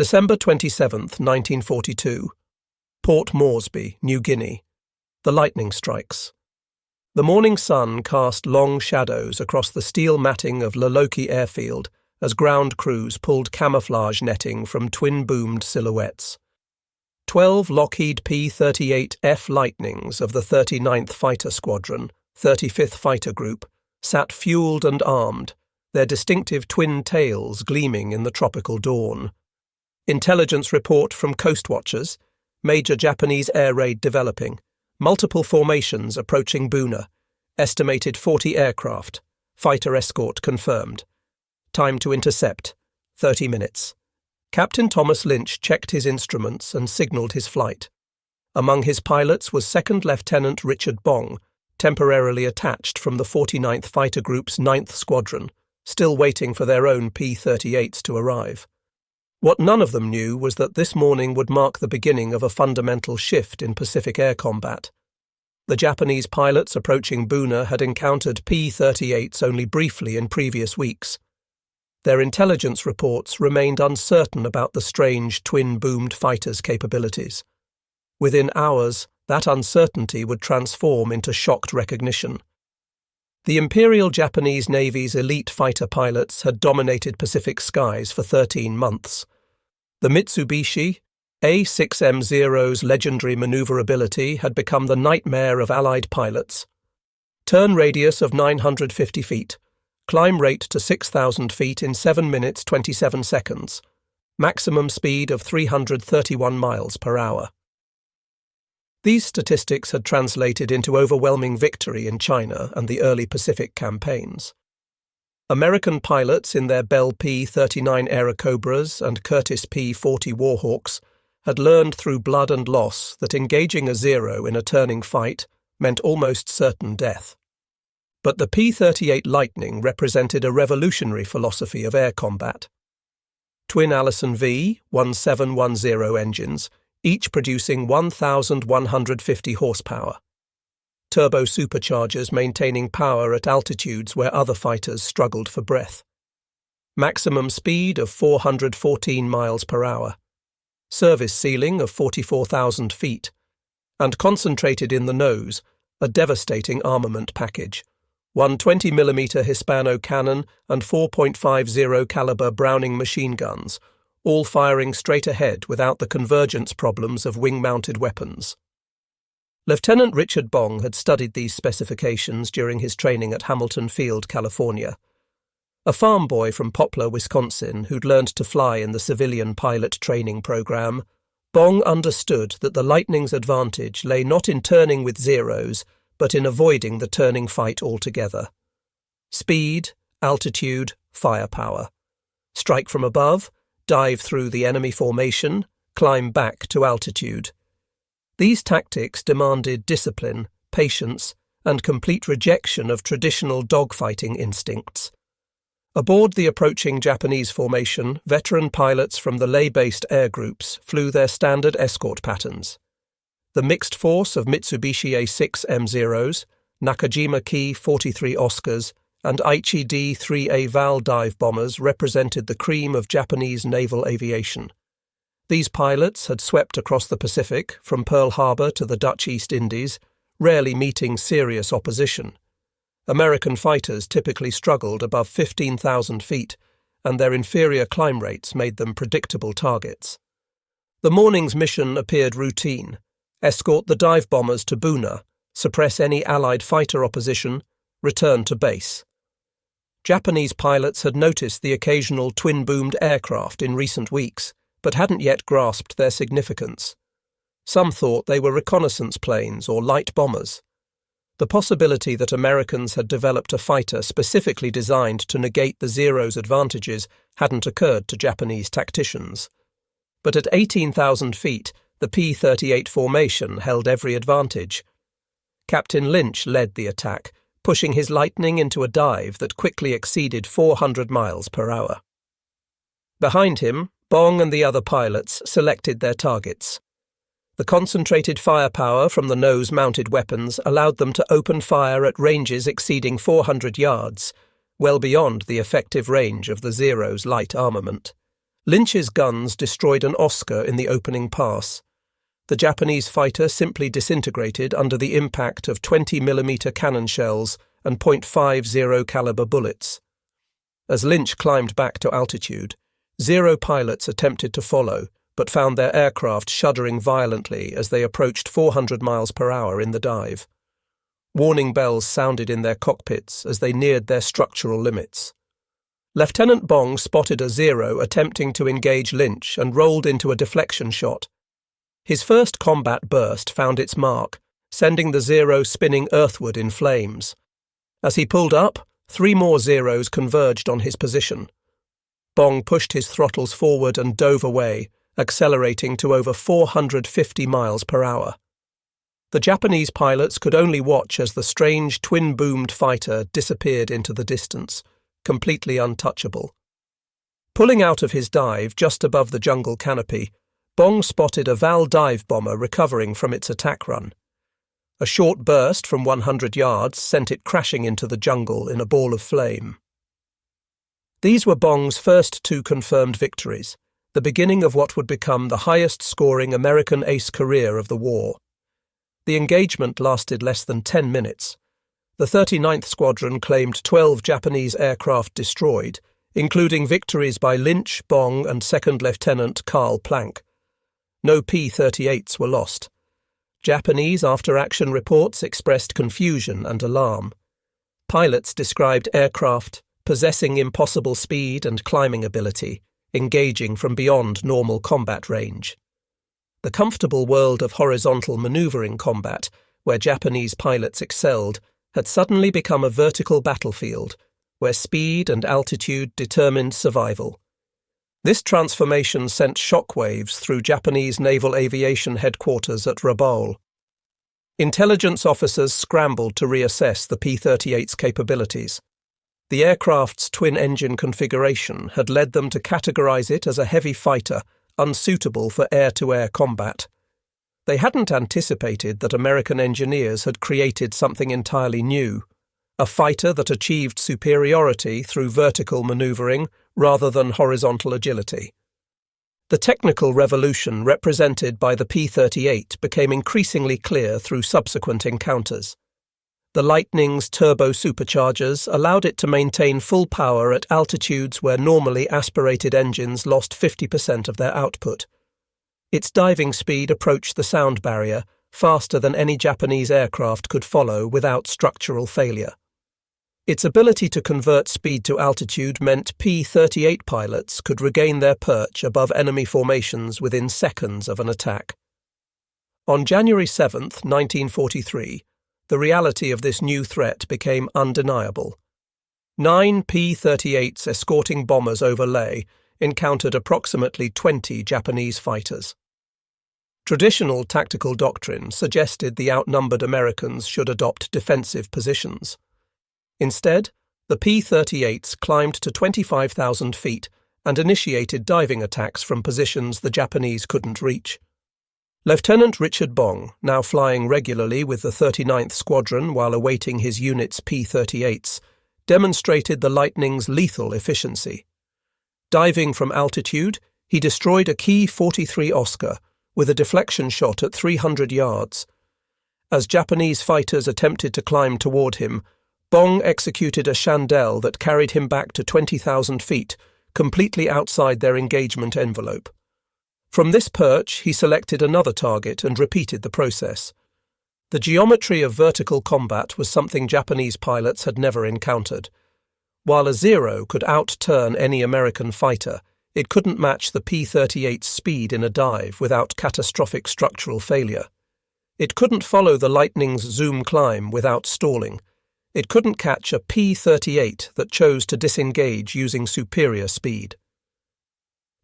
December 27, 1942. Port Moresby, New Guinea. The lightning strikes. The morning sun cast long shadows across the steel matting of Laloki airfield as ground crews pulled camouflage netting from twin-boomed silhouettes. 12 Lockheed P-38F Lightnings of the 39th Fighter Squadron, 35th Fighter Group, sat fueled and armed, their distinctive twin tails gleaming in the tropical dawn. Intelligence report from coast watchers, major Japanese air raid developing, multiple formations approaching Buna, estimated 40 aircraft, fighter escort confirmed. Time to intercept, 30 minutes. Captain Thomas Lynch checked his instruments and signalled his flight. Among his pilots was Second Lieutenant Richard Bong, temporarily attached from the 49th Fighter Group's 9th Squadron, still waiting for their own P-38s to arrive. What none of them knew was that this morning would mark the beginning of a fundamental shift in Pacific air combat. The Japanese pilots approaching Buna had encountered P-38s only briefly in previous weeks. Their intelligence reports remained uncertain about the strange twin-boomed fighters' capabilities. Within hours, that uncertainty would transform into shocked recognition. The Imperial Japanese Navy's elite fighter pilots had dominated Pacific skies for 13 months. The Mitsubishi A6M0's legendary maneuverability had become the nightmare of Allied pilots. Turn radius of 950 feet, climb rate to 6,000 feet in 7 minutes 27 seconds, maximum speed of 331 miles per hour. These statistics had translated into overwhelming victory in China and the early Pacific campaigns. American pilots in their Bell P-39 Airacobras and Curtiss P-40 Warhawks had learned through blood and loss that engaging a Zero in a turning fight meant almost certain death. But the P-38 Lightning represented a revolutionary philosophy of air combat. Twin Allison V-1710 engines, each producing 1,150 horsepower. Turbo superchargers maintaining power at altitudes where other fighters struggled for breath. Maximum speed of 414 miles per hour. Service ceiling of 44,000 feet. And concentrated in the nose, a devastating armament package. One 20mm Hispano cannon and 4.50 caliber Browning machine guns, all firing straight ahead without the convergence problems of wing-mounted weapons. Lieutenant Richard Bong had studied these specifications during his training at Hamilton Field, California. A farm boy from Poplar, Wisconsin, who'd learned to fly in the civilian pilot training program, Bong understood that the Lightning's advantage lay not in turning with Zeros, but in avoiding the turning fight altogether. Speed, altitude, firepower. Strike from above, dive through the enemy formation, climb back to altitude. These tactics demanded discipline, patience, and complete rejection of traditional dogfighting instincts. Aboard the approaching Japanese formation, veteran pilots from the Leh-based air groups flew their standard escort patterns. The mixed force of Mitsubishi A6M0s, Nakajima Ki 43 Oscars, and Aichi D-3A Val dive bombers represented the cream of Japanese naval aviation. These pilots had swept across the Pacific, from Pearl Harbor to the Dutch East Indies, rarely meeting serious opposition. American fighters typically struggled above 15,000 feet, and their inferior climb rates made them predictable targets. The morning's mission appeared routine: escort the dive bombers to Buna, suppress any Allied fighter opposition, return to base. Japanese pilots had noticed the occasional twin-boomed aircraft in recent weeks, but hadn't yet grasped their significance. Some thought they were reconnaissance planes or light bombers. The possibility that Americans had developed a fighter specifically designed to negate the Zero's advantages hadn't occurred to Japanese tacticians. But at 18,000 feet, the P-38 formation held every advantage. Captain Lynch led the attack, pushing his Lightning into a dive that quickly exceeded 400 miles per hour. Behind him, Bong and the other pilots selected their targets. The concentrated firepower from the nose-mounted weapons allowed them to open fire at ranges exceeding 400 yards, well beyond the effective range of the Zero's light armament. Lynch's guns destroyed an Oscar in the opening pass. The Japanese fighter simply disintegrated under the impact of 20mm cannon shells and .50 caliber bullets. As Lynch climbed back to altitude, Zero pilots attempted to follow, but found their aircraft shuddering violently as they approached 400 miles per hour in the dive. Warning bells sounded in their cockpits as they neared their structural limits. Lieutenant Bong spotted a Zero attempting to engage Lynch and rolled into a deflection shot. His first combat burst found its mark, sending the Zero spinning earthward in flames. As he pulled up, 3 more Zeros converged on his position. Bong pushed his throttles forward and dove away, accelerating to over 450 miles per hour. The Japanese pilots could only watch as the strange twin-boomed fighter disappeared into the distance, completely untouchable. Pulling out of his dive just above the jungle canopy, Bong spotted a Val dive bomber recovering from its attack run. A short burst from 100 yards sent it crashing into the jungle in a ball of flame. These were Bong's first 2 confirmed victories, the beginning of what would become the highest-scoring American ace career of the war. The engagement lasted less than 10 minutes. The 39th Squadron claimed 12 Japanese aircraft destroyed, including victories by Lynch, Bong, and Second Lieutenant Karl Planck. No P-38s were lost. Japanese after-action reports expressed confusion and alarm. Pilots described aircraft possessing impossible speed and climbing ability, engaging from beyond normal combat range. The comfortable world of horizontal maneuvering combat, where Japanese pilots excelled, had suddenly become a vertical battlefield, where speed and altitude determined survival. This transformation sent shockwaves through Japanese naval aviation headquarters at Rabaul. Intelligence officers scrambled to reassess the P-38's capabilities. The aircraft's twin-engine configuration had led them to categorize it as a heavy fighter, unsuitable for air-to-air combat. They hadn't anticipated that American engineers had created something entirely new, a fighter that achieved superiority through vertical maneuvering rather than horizontal agility. The technical revolution represented by the P-38 became increasingly clear through subsequent encounters. The Lightning's turbo-superchargers allowed it to maintain full power at altitudes where normally aspirated engines lost 50% of their output. Its diving speed approached the sound barrier faster than any Japanese aircraft could follow without structural failure. Its ability to convert speed to altitude meant P-38 pilots could regain their perch above enemy formations within seconds of an attack. On January 7, 1943, the reality of this new threat became undeniable. 9 P-38s escorting bombers over Leh encountered approximately 20 Japanese fighters. Traditional tactical doctrine suggested the outnumbered Americans should adopt defensive positions. Instead, the P-38s climbed to 25,000 feet and initiated diving attacks from positions the Japanese couldn't reach. Lieutenant Richard Bong, now flying regularly with the 39th Squadron while awaiting his unit's P-38s, demonstrated the Lightning's lethal efficiency. Diving from altitude, he destroyed a Ki-43 Oscar with a deflection shot at 300 yards. As Japanese fighters attempted to climb toward him, Bong executed a chandelle that carried him back to 20,000 feet, completely outside their engagement envelope. From this perch, he selected another target and repeated the process. The geometry of vertical combat was something Japanese pilots had never encountered. While a Zero could outturn any American fighter, it couldn't match the P-38's speed in a dive without catastrophic structural failure. It couldn't follow the Lightning's zoom climb without stalling. It couldn't catch a P-38 that chose to disengage using superior speed.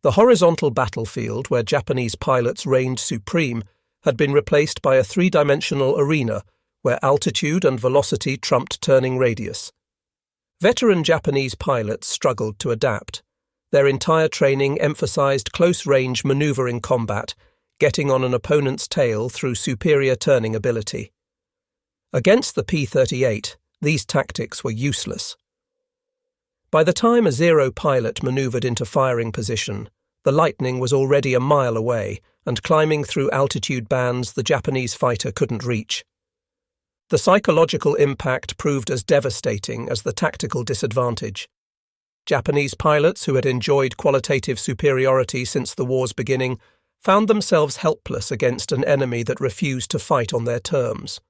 The horizontal battlefield where Japanese pilots reigned supreme had been replaced by a three-dimensional arena where altitude and velocity trumped turning radius. Veteran Japanese pilots struggled to adapt. Their entire training emphasized close-range maneuvering combat, getting on an opponent's tail through superior turning ability. Against the P-38, these tactics were useless. By the time a Zero pilot maneuvered into firing position, The Lightning was already a mile away and climbing through altitude bands the Japanese fighter couldn't reach. The psychological impact proved as devastating as the tactical disadvantage. Japanese pilots who had enjoyed qualitative superiority since the war's beginning found themselves helpless against an enemy that refused to fight on their terms.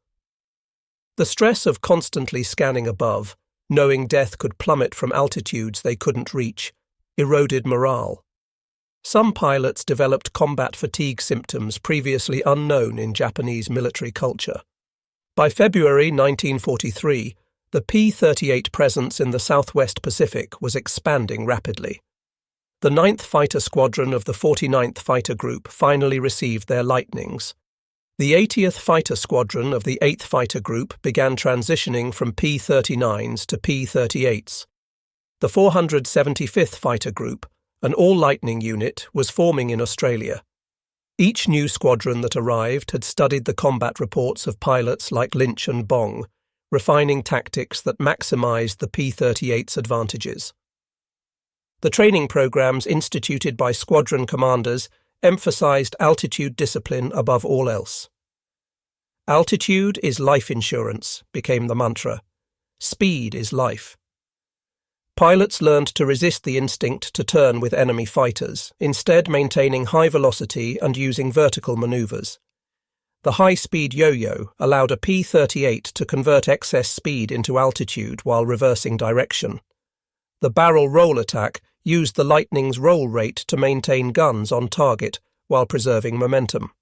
The stress of constantly scanning above, knowing death could plummet from altitudes they couldn't reach, eroded morale. Some pilots developed combat fatigue symptoms previously unknown in Japanese military culture. By February 1943, the P-38 presence in the Southwest Pacific was expanding rapidly. The 9th Fighter Squadron of the 49th Fighter Group finally received their Lightnings. The 80th Fighter Squadron of the 8th Fighter Group began transitioning from P-39s to P-38s. The 475th Fighter Group, an all-Lightning unit, was forming in Australia. Each new squadron that arrived had studied the combat reports of pilots like Lynch and Bong, refining tactics that maximised the P-38's advantages. The training programs instituted by squadron commanders emphasised altitude discipline above all else. Altitude is life insurance, became the mantra. Speed is life. Pilots learned to resist the instinct to turn with enemy fighters, instead maintaining high velocity and using vertical manoeuvres. The high-speed yo-yo allowed a P-38 to convert excess speed into altitude while reversing direction. The barrel roll attack used the Lightning's roll rate to maintain guns on target while preserving momentum.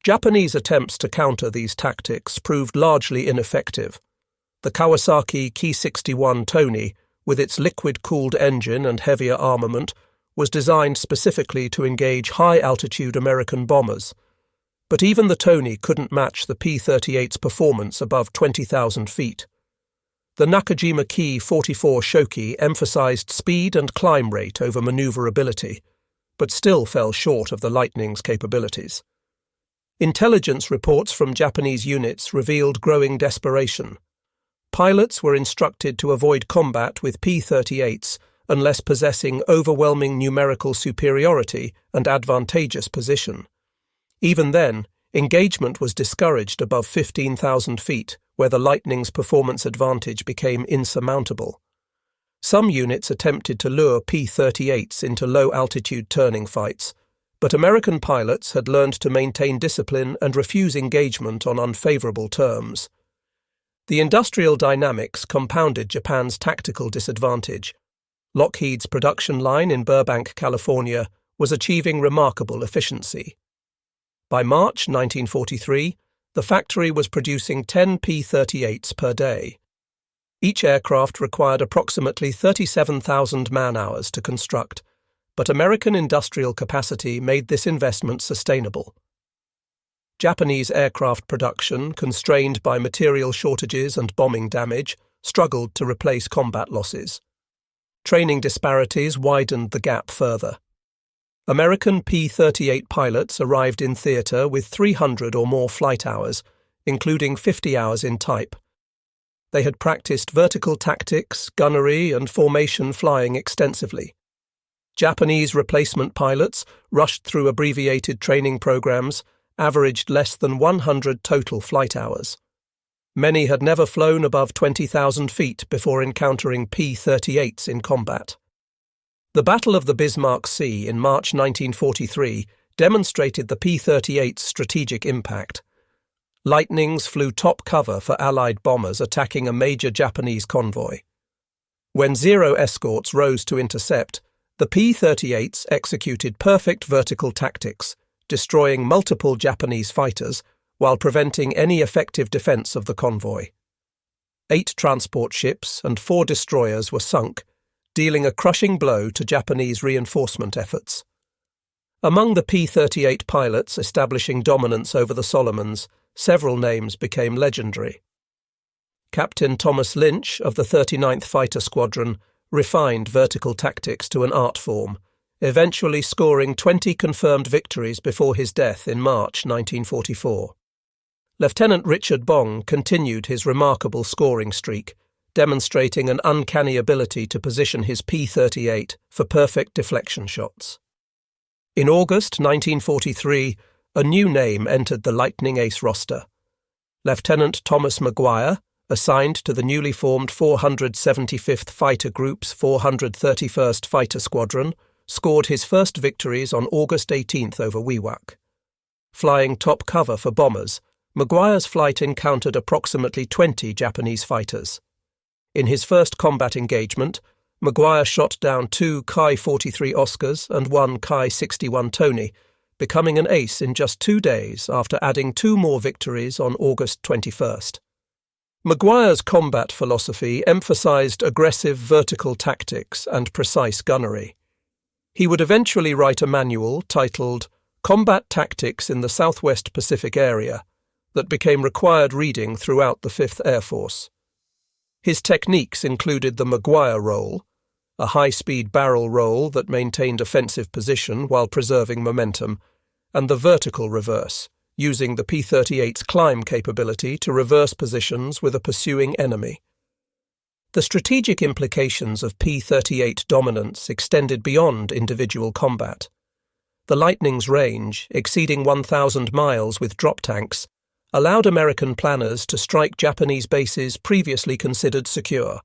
Japanese attempts to counter these tactics proved largely ineffective. The Kawasaki Ki-61 Tony, with its liquid-cooled engine and heavier armament, was designed specifically to engage high-altitude American bombers. But even the Tony couldn't match the P-38's performance above 20,000 feet. The Nakajima Ki-44 Shoki emphasized speed and climb rate over maneuverability, but still fell short of the Lightning's capabilities. Intelligence reports from Japanese units revealed growing desperation. Pilots were instructed to avoid combat with P-38s unless possessing overwhelming numerical superiority and advantageous position. Even then, engagement was discouraged above 15,000 feet, where the Lightning's performance advantage became insurmountable. Some units attempted to lure P-38s into low-altitude turning fights, but American pilots had learned to maintain discipline and refuse engagement on unfavorable terms. The industrial dynamics compounded Japan's tactical disadvantage. Lockheed's production line in Burbank, California, was achieving remarkable efficiency. By March 1943, the factory was producing 10 P-38s per day. Each aircraft required approximately 37,000 man-hours to construct, but American industrial capacity made this investment sustainable. Japanese aircraft production, constrained by material shortages and bombing damage, struggled to replace combat losses. Training disparities widened the gap further. American P-38 pilots arrived in theatre with 300 or more flight hours, including 50 hours in type. They had practiced vertical tactics, gunnery, and formation flying extensively. Japanese replacement pilots, rushed through abbreviated training programs, averaged less than 100 total flight hours. Many had never flown above 20,000 feet before encountering P-38s in combat. The Battle of the Bismarck Sea in March 1943 demonstrated the P-38's strategic impact. Lightnings flew top cover for Allied bombers attacking a major Japanese convoy. When Zero escorts rose to intercept, the P-38s executed perfect vertical tactics, destroying multiple Japanese fighters while preventing any effective defense of the convoy. 8 transport ships and 4 destroyers were sunk, dealing a crushing blow to Japanese reinforcement efforts. Among the P-38 pilots establishing dominance over the Solomons, several names became legendary. Captain Thomas Lynch of the 39th Fighter Squadron refined vertical tactics to an art form, eventually scoring 20 confirmed victories before his death in March 1944. Lieutenant Richard Bong continued his remarkable scoring streak, demonstrating an uncanny ability to position his P-38 for perfect deflection shots. In August 1943, a new name entered the Lightning Ace roster. Lieutenant Thomas McGuire, assigned to the newly formed 475th Fighter Group's 431st Fighter Squadron, scored his first victories on August 18th over Wewak. Flying top cover for bombers, McGuire's flight encountered approximately 20 Japanese fighters. In his first combat engagement, McGuire shot down 2 Ki-43 Oscars and 1 Ki-61 Tony, becoming an ace in just 2 days after adding 2 more victories on August 21st. McGuire's combat philosophy emphasized aggressive vertical tactics and precise gunnery. He would eventually write a manual titled Combat Tactics in the Southwest Pacific Area that became required reading throughout the 5th Air Force. His techniques included the McGuire roll, a high-speed barrel roll that maintained offensive position while preserving momentum, and the vertical reverse, using the P-38's climb capability to reverse positions with a pursuing enemy. The strategic implications of P-38 dominance extended beyond individual combat. The Lightning's range, exceeding 1,000 miles with drop tanks, allowed American planners to strike Japanese bases previously considered secure.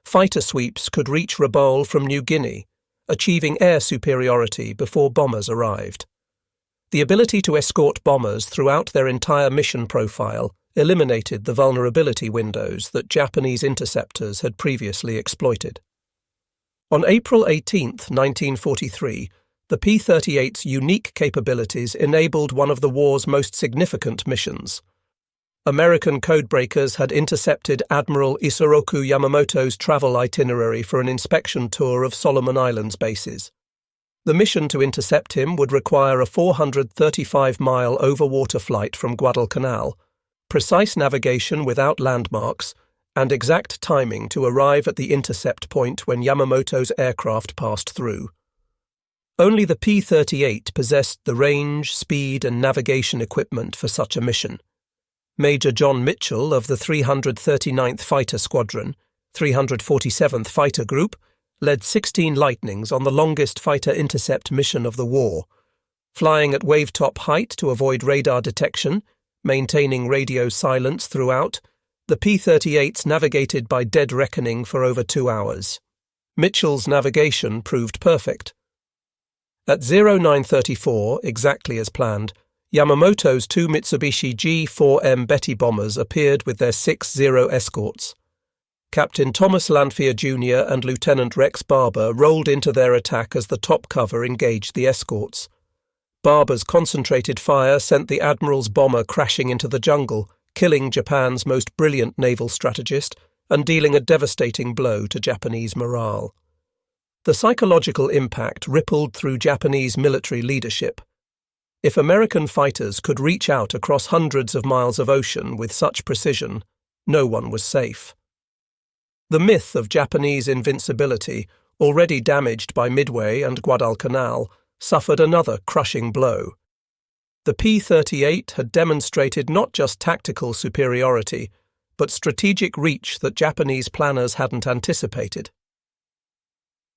Fighter sweeps could reach Rabaul from New Guinea, achieving air superiority before bombers arrived. The ability to escort bombers throughout their entire mission profile eliminated the vulnerability windows that Japanese interceptors had previously exploited. On April 18, 1943, the P-38's unique capabilities enabled one of the war's most significant missions. American codebreakers had intercepted Admiral Yamamoto's travel itinerary for an inspection tour of Solomon Islands bases. The mission to intercept him would require a 435-mile overwater flight from Guadalcanal, precise navigation without landmarks, and exact timing to arrive at the intercept point when Yamamoto's aircraft passed through. Only the P-38 possessed the range, speed, and navigation equipment for such a mission. Major John Mitchell of the 339th Fighter Squadron, 347th Fighter Group, led 16 Lightnings on the longest fighter intercept mission of the war, flying at wave-top height to avoid radar detection, maintaining radio silence throughout. The P-38s navigated by dead reckoning for over 2 hours. Mitchell's navigation proved perfect. At 0934, exactly as planned, Yamamoto's 2 Mitsubishi G-4M Betty bombers appeared with their 6-0 escorts. Captain Thomas Lanphier Jr. and Lieutenant Rex Barber rolled into their attack as the top cover engaged the escorts. Barber's concentrated fire sent the Admiral's bomber crashing into the jungle, killing Japan's most brilliant naval strategist and dealing a devastating blow to Japanese morale. The psychological impact rippled through Japanese military leadership. If American fighters could reach out across hundreds of miles of ocean with such precision, no one was safe. The myth of Japanese invincibility, already damaged by Midway and Guadalcanal, suffered another crushing blow. The P-38 had demonstrated not just tactical superiority, but strategic reach that Japanese planners hadn't anticipated.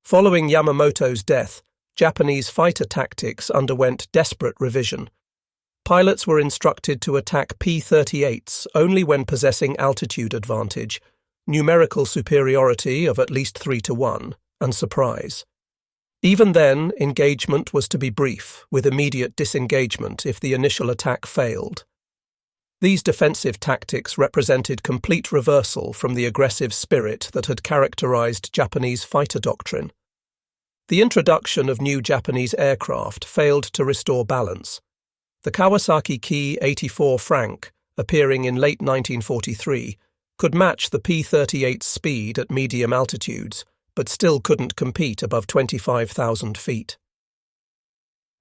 Following Yamamoto's death, Japanese fighter tactics underwent desperate revision. Pilots were instructed to attack P-38s only when possessing altitude advantage, numerical superiority of at least 3-1, and surprise. Even then, engagement was to be brief, with immediate disengagement if the initial attack failed. These defensive tactics represented complete reversal from the aggressive spirit that had characterized Japanese fighter doctrine. The introduction of new Japanese aircraft failed to restore balance. The Kawasaki Ki-84 Frank, appearing in late 1943, could match the P-38's speed at medium altitudes, but still couldn't compete above 25,000 feet.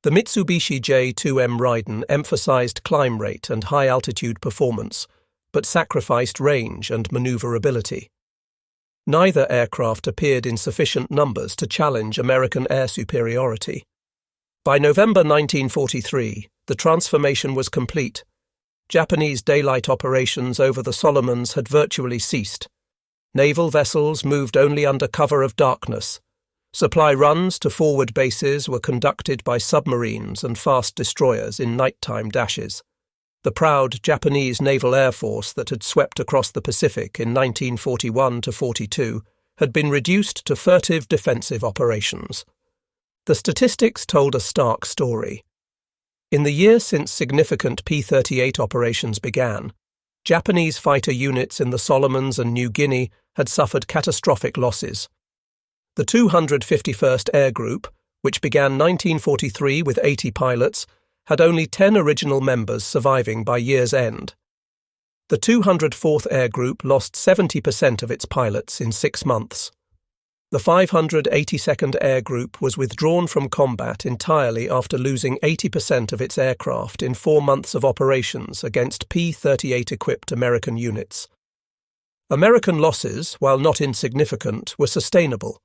The Mitsubishi J-2M Raiden emphasized climb rate and high-altitude performance, but sacrificed range and maneuverability. Neither aircraft appeared in sufficient numbers to challenge American air superiority. By November 1943, the transformation was complete. Japanese daylight operations over the Solomons had virtually ceased. Naval vessels moved only under cover of darkness. Supply runs to forward bases were conducted by submarines and fast destroyers in nighttime dashes. The proud Japanese Naval Air Force that had swept across the Pacific in 1941–42 had been reduced to furtive defensive operations. The statistics told a stark story. In the year since significant P-38 operations began, Japanese fighter units in the Solomons and New Guinea had suffered catastrophic losses. The 251st Air Group, which began 1943 with 80 pilots, had only 10 original members surviving by year's end. The 204th Air Group lost 70% of its pilots in 6 months. The 582nd Air Group was withdrawn from combat entirely after losing 80% of its aircraft in 4 months of operations against P-38-equipped American units. American losses, while not insignificant, were sustainable.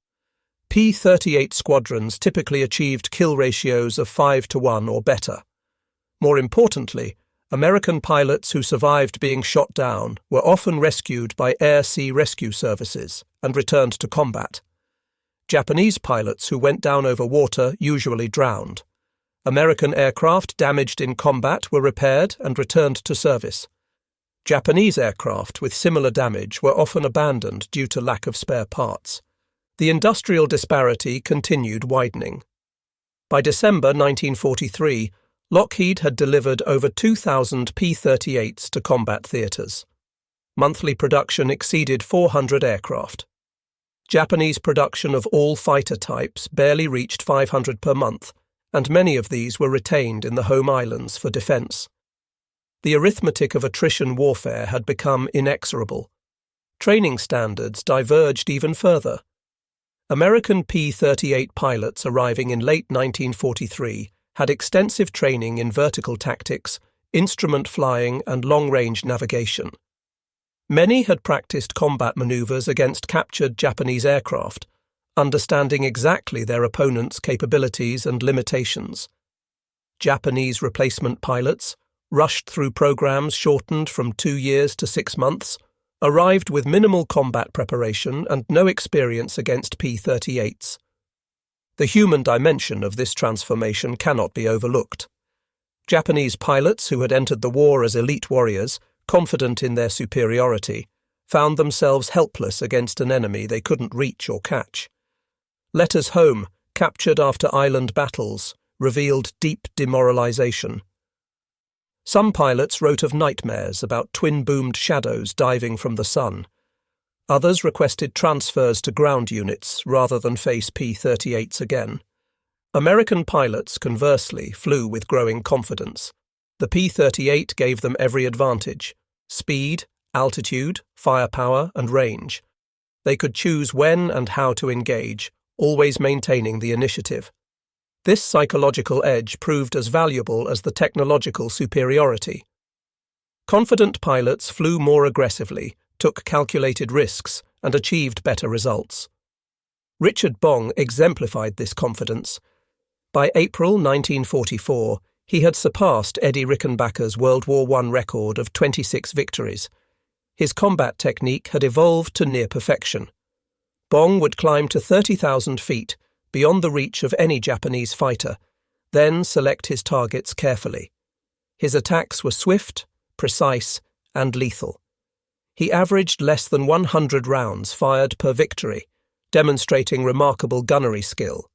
P-38 squadrons typically achieved kill ratios of 5-to-1 or better. More importantly, American pilots who survived being shot down were often rescued by air-sea rescue services and returned to combat. Japanese pilots who went down over water usually drowned. American aircraft damaged in combat were repaired and returned to service. Japanese aircraft with similar damage were often abandoned due to lack of spare parts. The industrial disparity continued widening. By December 1943, Lockheed had delivered over 2,000 P-38s to combat theatres. Monthly production exceeded 400 aircraft. Japanese production of all fighter types barely reached 500 per month, and many of these were retained in the home islands for defence. The arithmetic of attrition warfare had become inexorable. Training standards diverged even further. American P-38 pilots arriving in late 1943 had extensive training in vertical tactics, instrument flying and long-range navigation. Many had practiced combat maneuvers against captured Japanese aircraft, understanding exactly their opponent's capabilities and limitations. Japanese replacement pilots, rushed through programs shortened from 2 years to 6 months, arrived with minimal combat preparation and no experience against P-38s. The human dimension of this transformation cannot be overlooked. Japanese pilots who had entered the war as elite warriors, confident in their superiority, found themselves helpless against an enemy they couldn't reach or catch. Letters home, captured after island battles, revealed deep demoralization. Some pilots wrote of nightmares about twin-boomed shadows diving from the sun. Others requested transfers to ground units rather than face P-38s again. American pilots, conversely, flew with growing confidence. The P-38 gave them every advantage: speed, altitude, firepower, and range. They could choose when and how to engage, always maintaining the initiative. This psychological edge proved as valuable as the technological superiority. Confident pilots flew more aggressively, took calculated risks, and achieved better results. Richard Bong exemplified this confidence. By April 1944, he had surpassed Eddie Rickenbacker's World War I record of 26 victories. His combat technique had evolved to near perfection. Bong would climb to 30,000 feet, beyond the reach of any Japanese fighter, then select his targets carefully. His attacks were swift, precise, and lethal. He averaged less than 100 rounds fired per victory, demonstrating remarkable gunnery skill.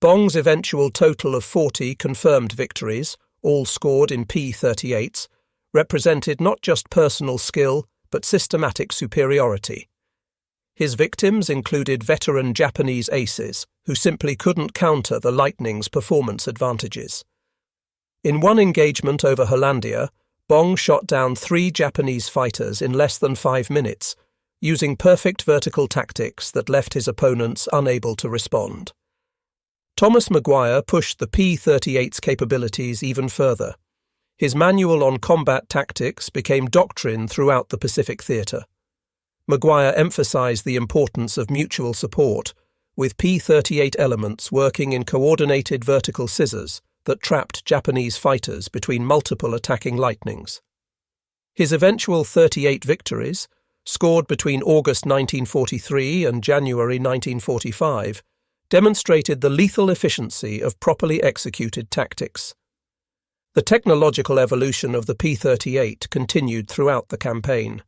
Bong's eventual total of 40 confirmed victories, all scored in P-38s, represented not just personal skill, but systematic superiority. His victims included veteran Japanese aces, who simply couldn't counter the Lightning's performance advantages. In one engagement over Hollandia, Bong shot down 3 Japanese fighters in less than 5 minutes, using perfect vertical tactics that left his opponents unable to respond. Thomas McGuire pushed the P-38's capabilities even further. His manual on combat tactics became doctrine throughout the Pacific theatre. McGuire emphasized the importance of mutual support, with P-38 elements working in coordinated vertical scissors that trapped Japanese fighters between multiple attacking Lightnings. His eventual 38 victories, scored between August 1943 and January 1945, demonstrated the lethal efficiency of properly executed tactics. The technological evolution of the P-38 continued throughout the campaign.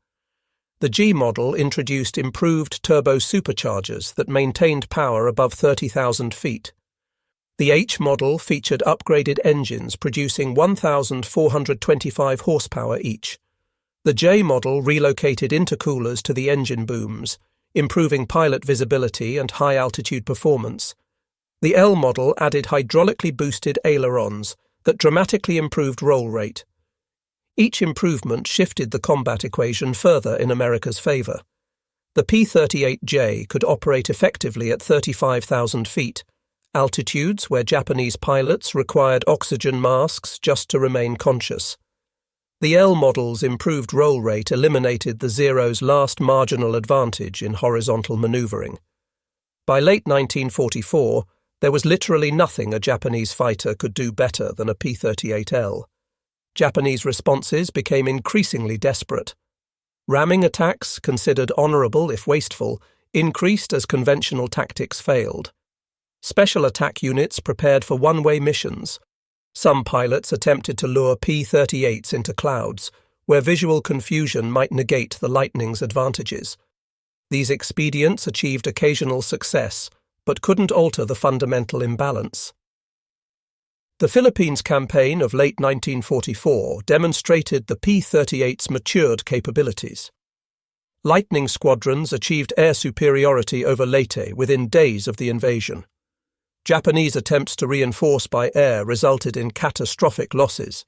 The G model introduced improved turbo superchargers that maintained power above 30,000 feet. The H model featured upgraded engines producing 1,425 horsepower each. The J model relocated intercoolers to the engine booms, improving pilot visibility and high-altitude performance. The L model added hydraulically boosted ailerons that dramatically improved roll rate. Each improvement shifted the combat equation further in America's favor. The P-38J could operate effectively at 35,000 feet, altitudes where Japanese pilots required oxygen masks just to remain conscious. The L model's improved roll rate eliminated the Zero's last marginal advantage in horizontal maneuvering. By late 1944, there was literally nothing a Japanese fighter could do better than a P-38L. Japanese responses became increasingly desperate. Ramming attacks, considered honorable if wasteful, increased as conventional tactics failed. Special attack units prepared for one-way missions. Some pilots attempted to lure P-38s into clouds, where visual confusion might negate the Lightning's advantages. These expedients achieved occasional success, but couldn't alter the fundamental imbalance. The Philippines campaign of late 1944 demonstrated the P-38's matured capabilities. Lightning squadrons achieved air superiority over Leyte within days of the invasion. Japanese attempts to reinforce by air resulted in catastrophic losses.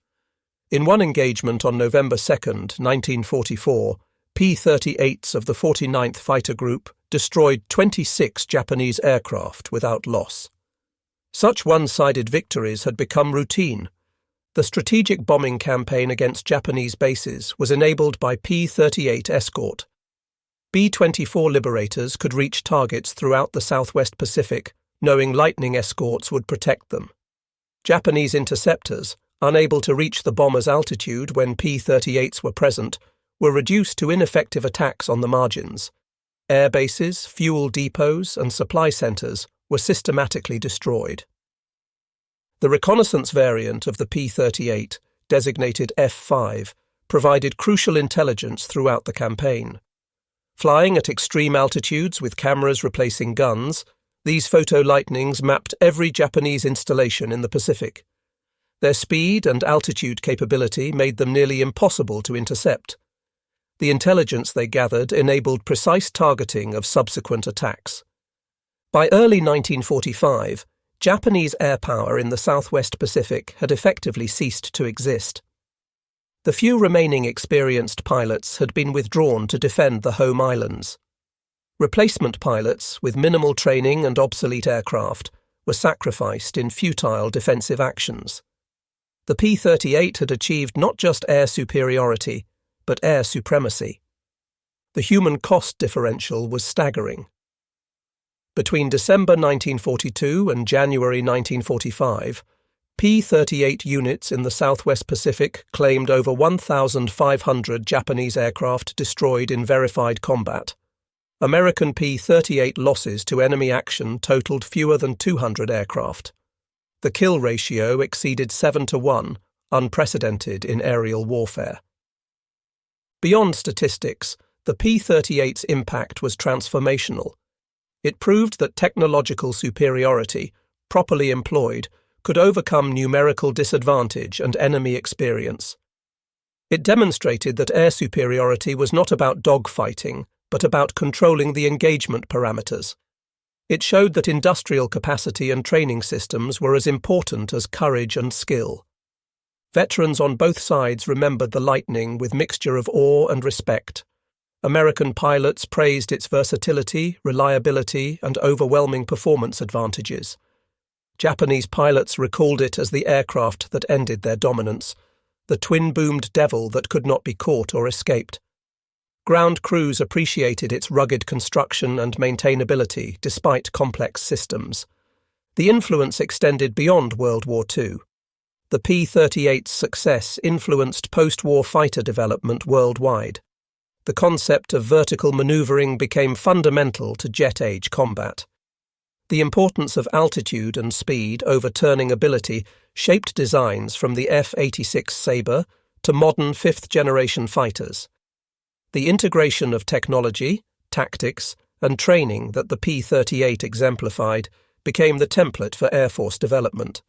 In one engagement on November 2, 1944, P-38s of the 49th Fighter Group destroyed 26 Japanese aircraft without loss. Such one-sided victories had become routine. The strategic bombing campaign against Japanese bases was enabled by P-38 escort. B-24 Liberators could reach targets throughout the Southwest Pacific, knowing Lightning escorts would protect them. Japanese interceptors, unable to reach the bomber's altitude when P-38s were present, were reduced to ineffective attacks on the margins. Air bases, fuel depots, and supply centers were systematically destroyed. The reconnaissance variant of the P-38, designated F-5, provided crucial intelligence throughout the campaign. Flying at extreme altitudes with cameras replacing guns, these photo lightnings mapped every Japanese installation in the Pacific. Their speed and altitude capability made them nearly impossible to intercept. The intelligence they gathered enabled precise targeting of subsequent attacks. By early 1945, Japanese air power in the Southwest Pacific had effectively ceased to exist. The few remaining experienced pilots had been withdrawn to defend the home islands. Replacement pilots, with minimal training and obsolete aircraft, were sacrificed in futile defensive actions. The P-38 had achieved not just air superiority, but air supremacy. The human cost differential was staggering. Between December 1942 and January 1945, P-38 units in the Southwest Pacific claimed over 1,500 Japanese aircraft destroyed in verified combat. American P-38 losses to enemy action totaled fewer than 200 aircraft. The kill ratio exceeded 7-1, unprecedented in aerial warfare. Beyond statistics, the P-38's impact was transformational. It proved that technological superiority, properly employed, could overcome numerical disadvantage and enemy experience. It demonstrated that air superiority was not about dogfighting, but about controlling the engagement parameters. It showed that industrial capacity and training systems were as important as courage and skill. Veterans on both sides remembered the Lightning with mixture of awe and respect. American pilots praised its versatility, reliability, and overwhelming performance advantages. Japanese pilots recalled it as the aircraft that ended their dominance, the twin-boomed devil that could not be caught or escaped. Ground crews appreciated its rugged construction and maintainability despite complex systems. The influence extended beyond World War II. The P-38's success influenced post-war fighter development worldwide. The concept of vertical maneuvering became fundamental to jet-age combat. The importance of altitude and speed over turning ability shaped designs from the F-86 Sabre to modern fifth-generation fighters. The integration of technology, tactics, and training that the P-38 exemplified became the template for Air Force development.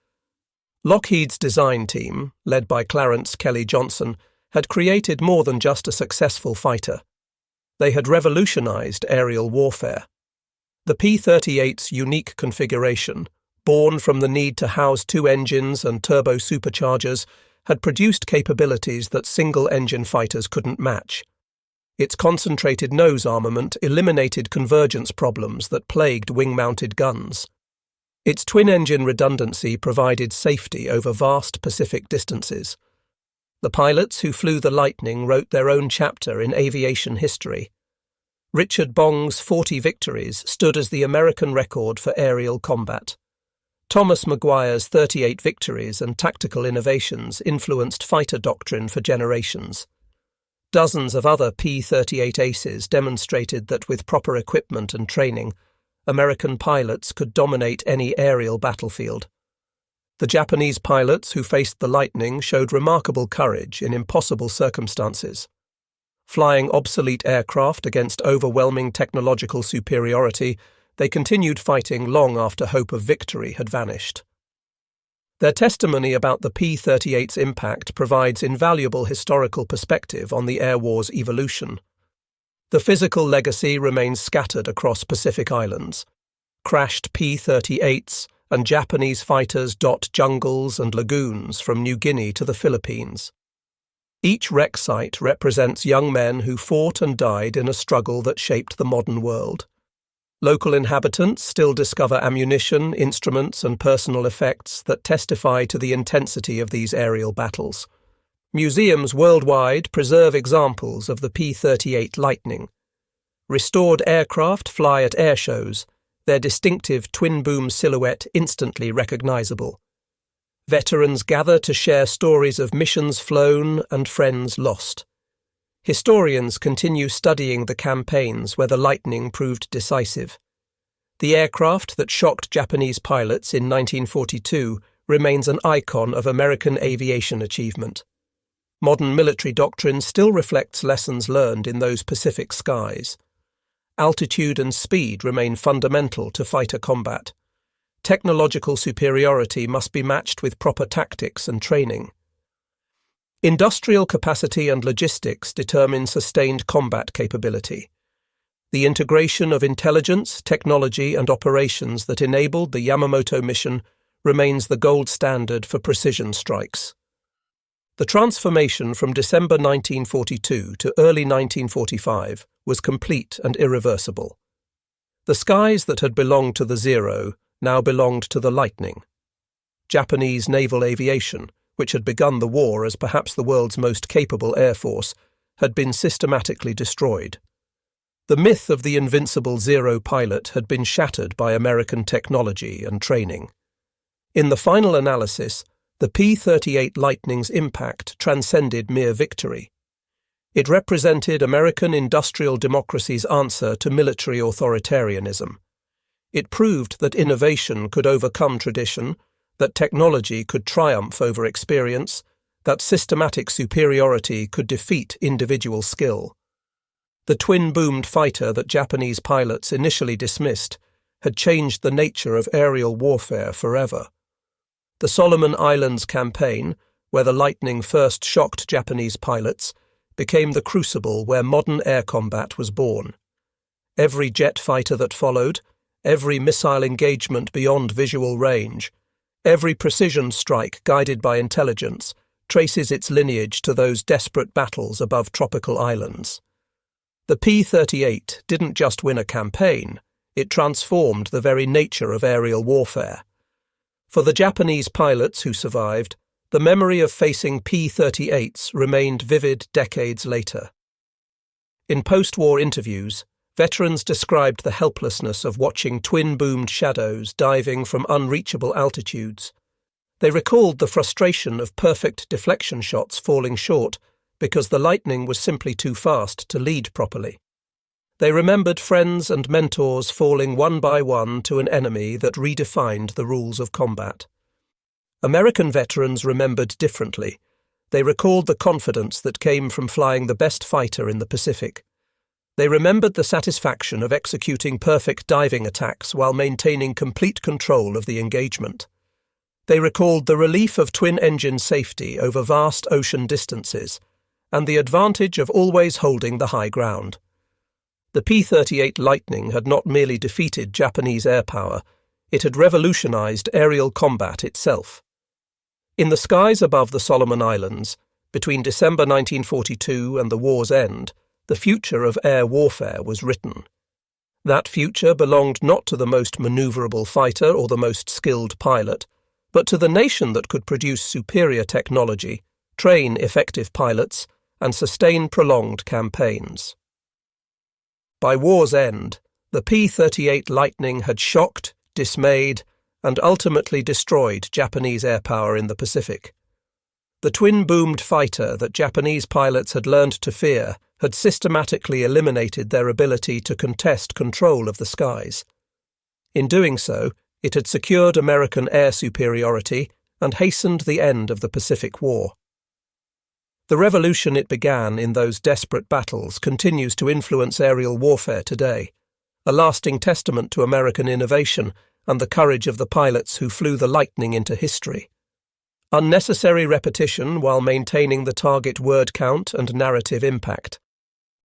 Lockheed's design team, led by Clarence Kelly Johnson, had created more than just a successful fighter. They had revolutionized aerial warfare. The P-38's unique configuration, born from the need to house two engines and turbo superchargers, had produced capabilities that single-engine fighters couldn't match. Its concentrated nose armament eliminated convergence problems that plagued wing-mounted guns. Its twin-engine redundancy provided safety over vast Pacific distances. The pilots who flew the Lightning wrote their own chapter in aviation history. Richard Bong's 40 victories stood as the American record for aerial combat. Thomas McGuire's 38 victories and tactical innovations influenced fighter doctrine for generations. Dozens of other P-38 aces demonstrated that with proper equipment and training, American pilots could dominate any aerial battlefield. The Japanese pilots who faced the Lightning showed remarkable courage in impossible circumstances. Flying obsolete aircraft against overwhelming technological superiority, they continued fighting long after hope of victory had vanished. Their testimony about the P-38's impact provides invaluable historical perspective on the air war's evolution. The physical legacy remains scattered across Pacific islands. Crashed P-38s and Japanese fighters dot jungles and lagoons from New Guinea to the Philippines. Each wreck site represents young men who fought and died in a struggle that shaped the modern world. Local inhabitants still discover ammunition, instruments, and personal effects that testify to the intensity of these aerial battles. Museums worldwide preserve examples of the P-38 Lightning. Restored aircraft fly at air shows, their distinctive twin-boom silhouette instantly recognizable. Veterans gather to share stories of missions flown and friends lost. Historians continue studying the campaigns where the Lightning proved decisive. The aircraft that shocked Japanese pilots in 1942 remains an icon of American aviation achievement. Modern military doctrine still reflects lessons learned in those Pacific skies. Altitude and speed remain fundamental to fighter combat. Technological superiority must be matched with proper tactics and training. Industrial capacity and logistics determine sustained combat capability. The integration of intelligence, technology, and operations that enabled the Yamamoto mission remains the gold standard for precision strikes. The transformation from December 1942 to early 1945 was complete and irreversible. The skies that had belonged to the Zero now belonged to the Lightning. Japanese naval aviation, which had begun the war as perhaps the world's most capable air force, had been systematically destroyed. The myth of the invincible Zero pilot had been shattered by American technology and training. In the final analysis, the P-38 Lightning's impact transcended mere victory. It represented American industrial democracy's answer to military authoritarianism. It proved that innovation could overcome tradition, that technology could triumph over experience, that systematic superiority could defeat individual skill. The twin-boomed fighter that Japanese pilots initially dismissed had changed the nature of aerial warfare forever. The Solomon Islands campaign, where the Lightning first shocked Japanese pilots, became the crucible where modern air combat was born. Every jet fighter that followed, every missile engagement beyond visual range, every precision strike guided by intelligence traces its lineage to those desperate battles above tropical islands. The P-38 didn't just win a campaign, it transformed the very nature of aerial warfare. For the Japanese pilots who survived, the memory of facing P-38s remained vivid decades later. In post-war interviews, veterans described the helplessness of watching twin-boomed shadows diving from unreachable altitudes. They recalled the frustration of perfect deflection shots falling short because the Lightning was simply too fast to lead properly. They remembered friends and mentors falling one by one to an enemy that redefined the rules of combat. American veterans remembered differently. They recalled the confidence that came from flying the best fighter in the Pacific. They remembered the satisfaction of executing perfect diving attacks while maintaining complete control of the engagement. They recalled the relief of twin-engine safety over vast ocean distances, and the advantage of always holding the high ground. The P-38 Lightning had not merely defeated Japanese air power, it had revolutionized aerial combat itself. In the skies above the Solomon Islands, between December 1942 and the war's end, the future of air warfare was written. That future belonged not to the most maneuverable fighter or the most skilled pilot, but to the nation that could produce superior technology, train effective pilots, and sustain prolonged campaigns. By war's end, the P-38 Lightning had shocked, dismayed, and ultimately destroyed Japanese air power in the Pacific. The twin-boomed fighter that Japanese pilots had learned to fear had systematically eliminated their ability to contest control of the skies. In doing so, it had secured American air superiority and hastened the end of the Pacific War. The revolution it began in those desperate battles continues to influence aerial warfare today, a lasting testament to American innovation and the courage of the pilots who flew the Lightning into history. Unnecessary repetition while maintaining the target word count and narrative impact.